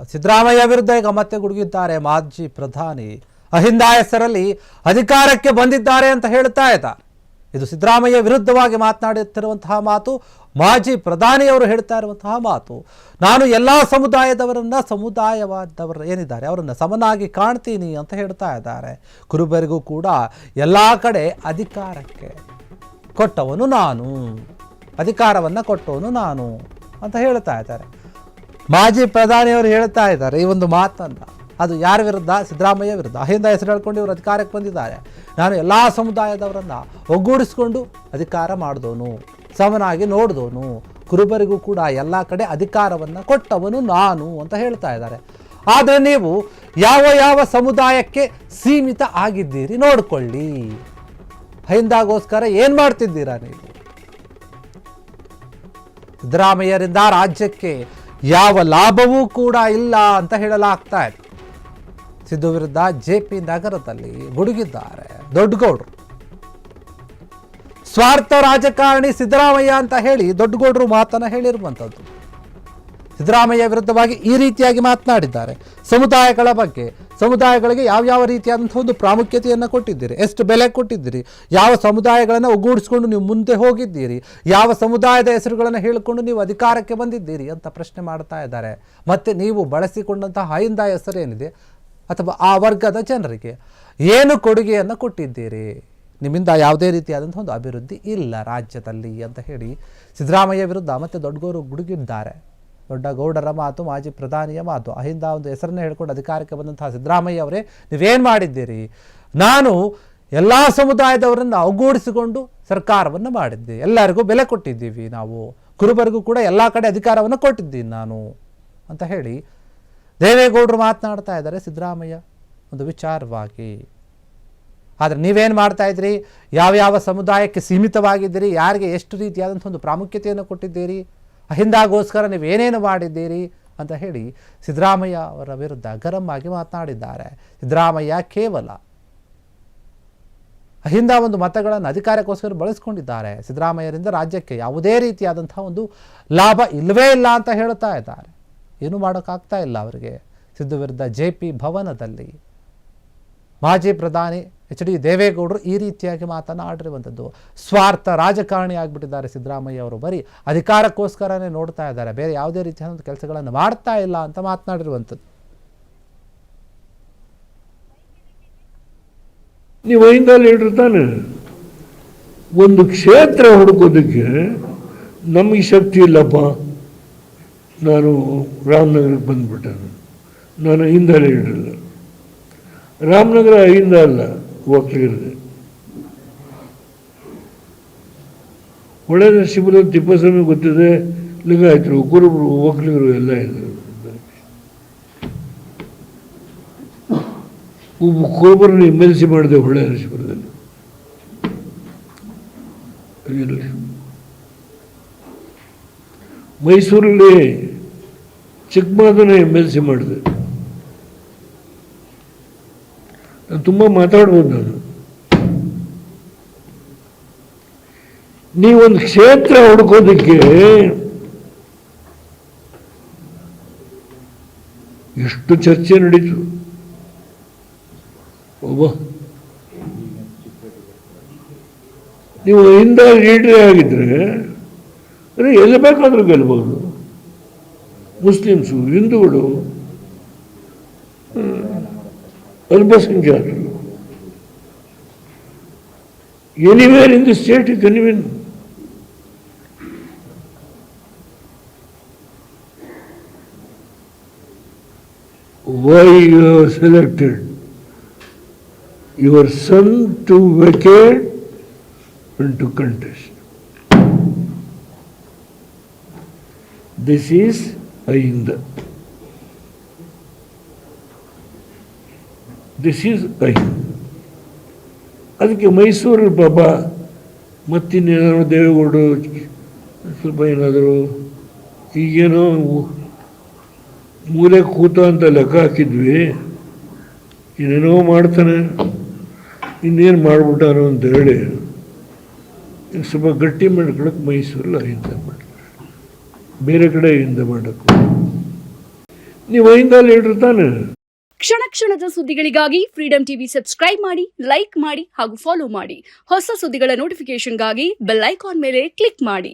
ಸಿದ್ದರಾಮಯ್ಯ ವಿರುದ್ಧ ಈಗ ಮತ್ತೆ ಗುಡುಗಿದ್ದಾರೆ ಮಾಜಿ ಪ್ರಧಾನಿ. ಅಹಿಂದ ಹೆಸರಲ್ಲಿ ಅಧಿಕಾರಕ್ಕೆ ಬಂದಿದ್ದಾರೆ ಅಂತ ಹೇಳ್ತಾ ಇದ್ದಾರೆ. ಇದು ಸಿದ್ದರಾಮಯ್ಯ ವಿರುದ್ಧವಾಗಿ ಮಾತನಾಡುತ್ತಿರುವಂತಹ ಮಾತು, ಮಾಜಿ ಪ್ರಧಾನಿಯವರು ಹೇಳ್ತಾ ಇರುವಂತಹ ಮಾತು. ನಾನು ಎಲ್ಲ ಸಮುದಾಯದವರು ಏನಿದ್ದಾರೆ ಅವರನ್ನು ಸಮನಾಗಿ ಕಾಣ್ತೀನಿ ಅಂತ ಹೇಳ್ತಾ ಇದ್ದಾರೆ. ಕುರುಬರಿಗೂ ಕೂಡ ಎಲ್ಲ ಕಡೆ ಅಧಿಕಾರಕ್ಕೆ ಕೊಟ್ಟವನು ನಾನು, ಅಧಿಕಾರವನ್ನು ಕೊಟ್ಟವನು ನಾನು ಅಂತ ಹೇಳ್ತಾ ಇದ್ದಾರೆ. ಮಾಜಿ ಪ್ರಧಾನಿಯವರು ಹೇಳ್ತಾ ಇದ್ದಾರೆ ಈ ಒಂದು ಮಾತನ್ನು. ಅದು ಯಾರ ವಿರುದ್ಧ? ಸಿದ್ದರಾಮಯ್ಯ ವಿರುದ್ಧ. ಅಹಿಂದ ಹೆಸರು ಹೇಳ್ಕೊಂಡು ಇವರು ಅಧಿಕಾರಕ್ಕೆ ಬಂದಿದ್ದಾರೆ. ನಾನು ಎಲ್ಲ ಸಮುದಾಯದವರನ್ನು ಒಗ್ಗೂಡಿಸ್ಕೊಂಡು ಅಧಿಕಾರ ಮಾಡಿದವನು, ಸಮನಾಗಿ ನೋಡಿದವನು, ಕುರುಬರಿಗೂ ಕೂಡ ಎಲ್ಲ ಕಡೆ ಅಧಿಕಾರವನ್ನು ಕೊಟ್ಟವನು ನಾನು ಅಂತ ಹೇಳ್ತಾ ಇದ್ದಾರೆ. ಆದರೆ ನೀವು ಯಾವ ಸಮುದಾಯಕ್ಕೆ ಸೀಮಿತ ಆಗಿದ್ದೀರಿ ನೋಡಿಕೊಳ್ಳಿ. ಅಹಿಂದಾಗೋಸ್ಕರ ಏನು ಮಾಡ್ತಿದ್ದೀರಾ ನೀವು? ಸಿದ್ದರಾಮಯ್ಯರಿಂದ ರಾಜ್ಯಕ್ಕೆ ಯಾವ ಲಾಭವೂ ಕೂಡ ಇಲ್ಲ ಅಂತ ಹೇಳಲಾಗ್ತಾ ಇದೆ. ಸಿದ್ದು ವಿರುದ್ಧ JP ನಗರದಲ್ಲಿ ಗುಡುಗಿದ್ದಾರೆ ದೊಡ್ಡಗೌಡರು. ಸ್ವಾರ್ಥ ರಾಜಕಾರಣಿ ಸಿದ್ದರಾಮಯ್ಯ ಅಂತ ಹೇಳಿ ದೊಡ್ಡಗೌಡರು ಮಾತನ್ನ ಹೇಳಿರುವಂಥದ್ದು. ಸಿದ್ದರಾಮಯ್ಯ ವಿರುದ್ಧವಾಗಿ ಈ ರೀತಿಯಾಗಿ ಮಾತನಾಡಿದ್ದಾರೆ. ಸಮುದಾಯಗಳ ಬಗ್ಗೆ, ಸಮುದಾಯಗಳಿಗೆ ಯಾವ ರೀತಿಯಾದಂಥ ಒಂದು ಪ್ರಾಮುಖ್ಯತೆಯನ್ನು ಕೊಟ್ಟಿದ್ದೀರಿ, ಎಷ್ಟು ಬೆಲೆ ಕೊಟ್ಟಿದ್ದೀರಿ, ಯಾವ ಸಮುದಾಯಗಳನ್ನು ಒಗ್ಗೂಡಿಸ್ಕೊಂಡು ನೀವು ಮುಂದೆ ಹೋಗಿದ್ದೀರಿ, ಯಾವ ಸಮುದಾಯದ ಹೆಸರುಗಳನ್ನು ಹೇಳಿಕೊಂಡು ನೀವು ಅಧಿಕಾರಕ್ಕೆ ಬಂದಿದ್ದೀರಿ ಅಂತ ಪ್ರಶ್ನೆ ಮಾಡ್ತಾ ಇದ್ದಾರೆ. ಮತ್ತು ನೀವು ಬಳಸಿಕೊಂಡಂತಹ ಅಹಿಂದ ಹೆಸರೇನಿದೆ ಅಥವಾ ಆ ವರ್ಗದ ಜನರಿಗೆ ಏನು ಕೊಡುಗೆಯನ್ನು ಕೊಟ್ಟಿದ್ದೀರಿ? ನಿಮ್ಮಿಂದ ಯಾವುದೇ ರೀತಿಯಾದಂಥ ಒಂದು ಅಭಿವೃದ್ಧಿ ಇಲ್ಲ ರಾಜ್ಯದಲ್ಲಿ ಅಂತ ಹೇಳಿ ಸಿದ್ದರಾಮಯ್ಯ ವಿರುದ್ಧ ಮತ್ತೆ ದೊಡ್ಡಗೌಡರು ಗುಡುಗಿದ್ದಾರೆ. ದೊಡ್ಡಗೌಡರ ಮಾತು, ಮಾಜಿ ಪ್ರಧಾನಿಯ ಮಾತು. ಅಹಿಂದ ಒಂದು ಹೆಸರನ್ನೇ ಹೇಳ್ಕೊಂಡು ಅಧಿಕಾರಕ್ಕೆ ಬಂದಂತಹ ಸಿದ್ದರಾಮಯ್ಯ ಅವರೇ, ನೀವೇನು ಮಾಡಿದ್ದೀರಿ? ನಾನು ಎಲ್ಲ ಸಮುದಾಯದವರನ್ನು ಒಗ್ಗೂಡಿಸಿಕೊಂಡು ಸರ್ಕಾರವನ್ನು ಮಾಡಿದ್ದೆ, ಎಲ್ಲರಿಗೂ ಬೆಲೆ ಕೊಟ್ಟಿದ್ದೀವಿ ನಾವು, ಕುರುಬರಿಗೂ ಕೂಡ ಎಲ್ಲ ಕಡೆ ಅಧಿಕಾರವನ್ನು ಕೊಟ್ಟಿದ್ದೀನಿ ನಾನು ಅಂತ ಹೇಳಿ ದೇವೇಗೌಡರು ಮಾತನಾಡ್ತಾ ಇದ್ದಾರೆ ಸಿದ್ದರಾಮಯ್ಯ ಒಂದು ವಿಚಾರವಾಗಿ. ಆದರೆ ನೀವೇನು ಮಾಡ್ತಾ ಇದ್ದೀರಿ? ಯಾವ ಸಮುದಾಯಕ್ಕೆ ಸೀಮಿತವಾಗಿದ್ದೀರಿ? ಯಾರಿಗೆ ಎಷ್ಟು ರೀತಿಯಾದಂಥ ಒಂದು ಪ್ರಾಮುಖ್ಯತೆಯನ್ನು ಕೊಟ್ಟಿದ್ದೀರಿ? ಅಹಿಂದಾಗೋಸ್ಕರ ನೀವೇನೇನು ಮಾಡಿದ್ದೀರಿ ಅಂತ ಹೇಳಿ ಸಿದ್ದರಾಮಯ್ಯ ಅವರ ವಿರುದ್ಧ ಗರಂ ಆಗಿ ಮಾತನಾಡಿದ್ದಾರೆ. ಸಿದ್ದರಾಮಯ್ಯ ಕೇವಲ ಅಹಿಂದ ಒಂದು ಮತಗಳನ್ನು ಅಧಿಕಾರಕ್ಕೋಸ್ಕರ ಬಳಸ್ಕೊಂಡಿದ್ದಾರೆ. ಸಿದ್ದರಾಮಯ್ಯರಿಂದ ರಾಜ್ಯಕ್ಕೆ ಯಾವುದೇ ರೀತಿಯಾದಂಥ ಒಂದು ಲಾಭ ಇಲ್ಲವೇ ಇಲ್ಲ ಅಂತ ಹೇಳ್ತಾ ಇದ್ದಾರೆ. ಏನೂ ಮಾಡೋಕ್ಕಾಗ್ತಾ ಇಲ್ಲ ಅವರಿಗೆ. ಸಿದ್ದು ವಿರುದ್ಧ JP ಭವನದಲ್ಲಿ ಮಾಜಿ ಪ್ರಧಾನಿ HD ದೇವೇಗೌಡರು ಈ ರೀತಿಯಾಗಿ ಮಾತನಾಡಿರುವಂಥದ್ದು. ಸ್ವಾರ್ಥ ರಾಜಕಾರಣಿ ಆಗಿಬಿಟ್ಟಿದ್ದಾರೆ ಸಿದ್ದರಾಮಯ್ಯ ಅವರು. ಬರೀ ಅಧಿಕಾರಕ್ಕೋಸ್ಕರನೇ ನೋಡ್ತಾ ಇದ್ದಾರೆ, ಬೇರೆ ಯಾವುದೇ ರೀತಿಯಾದ ಕೆಲಸಗಳನ್ನು ಮಾಡ್ತಾ ಇಲ್ಲ ಅಂತ ಮಾತನಾಡಿರುವಂಥದ್ದು. ನೀವು ಅಹಿಂದ ಲೀಡರ್ ತಾನೆ. ಒಂದು ಕ್ಷೇತ್ರ ಹುಡುಕೋದಕ್ಕೆ ನಮಗೆ ಶಕ್ತಿ ಇಲ್ಲಪ್ಪ, ನಾನು ರಾಮನಗರಕ್ಕೆ ಬಂದ್ಬಿಟ್ಟೆ, ನಾನು ಅಹಿಂದ ಲೀಡರ್ ಇಲ್ಲ. ರಾಮನಗರ ಅಹಿಂದ ಅಲ್ಲ, ಒಕ್ಕಲಿಗರದೆ. ಒಳ್ಳೆಯ ಶಿಬಿರ ತಿಪ್ಪಸ್ವಾಮಿ ಗೊತ್ತಿದೆ, ಲಿಂಗಾಯತರು, ಕುರುಬರು, ಒಕ್ಕಲಿಗರು ಎಲ್ಲ ಇದ್ದಾರೆ. ಒಬ್ಬ ಕುರುಬರನ್ನು MLC ಮಾಡಿದೆ ಒಳ್ಳೆಯ ಶಿಬಿರದಲ್ಲಿ. ಮೈಸೂರಲ್ಲಿ ಚಿಕ್ಕಮಾದನ MLC ಮಾಡಿದೆ. ನಾನು ತುಂಬ ಮಾತಾಡ್ಬೋದು. ನಾನು ನೀವೊಂದು ಕ್ಷೇತ್ರ ಹುಡುಕೋದಕ್ಕೆ ಎಷ್ಟು ಚರ್ಚೆ ನಡೀತು. ನೀವು ಅಹಿಂದ ಲೀಡರ್ ಆಗಿದ್ರೆ ಎಲ್ಲಿ ಬೇಕಾದರೂ ಗೆಲ್ಬಹುದು. ಮುಸ್ಲಿಮ್ಸು, ಹಿಂದೂಗಳು, ಅಲ್ಪಸಂಖ್ಯಾತರು, anywhere in the state you can win. Why you have selected your son to vacate and to contest? This is Ahinda. This is Ahinda. ಅದಕ್ಕೆ ಮೈಸೂರು ಪಾಪ ಮತ್ತಿನ್ನೇನಾದ್ರು ದೇವೇಗೌಡರು ಸ್ವಲ್ಪ ಏನಾದರೂ ಈಗೇನೋ ಮೂಲೆ ಕೂತ ಅಂತ ಲೆಕ್ಕ ಹಾಕಿದ್ವಿ, ಇನ್ನೇನೋ ಮಾಡ್ತಾನೆ, ಇನ್ನೇನು ಮಾಡ್ಬಿಟ್ಟಾನು ಅಂತ ಹೇಳಿ ಸ್ವಲ್ಪ ಗಟ್ಟಿ ಮಾಡ್ಕೊಳಕ್ಕೆ ಮೈಸೂರಲ್ಲಿ ಅಹಿಂದ ಮಾಡ್ತಾರೆ, ಬೇರೆ ಕಡೆ ಅಹಿಂದ ಮಾಡೋಕ್ಕೂ. ನೀವು ಅಹಿಂದ ಲೀಡ್ರ್ ತಾನೆ. ಕ್ಷಣ ಕ್ಷಣದ ಸುದ್ದಿಗಳಿಗಾಗಿ ಫ್ರೀಡಂ ಟಿವಿ ಸಬ್ಸ್ಕ್ರೈಬ್ ಮಾಡಿ, ಲೈಕ್ ಮಾಡಿ ಹಾಗೂ ಫಾಲೋ ಮಾಡಿ. ಹೊಸ ಸುದ್ದಿಗಳ ನೋಟಿಫಿಕೇಶನ್ಗಾಗಿ ಬೆಲ್ ಐಕಾನ್ ಮೇಲೆ ಕ್ಲಿಕ್ ಮಾಡಿ.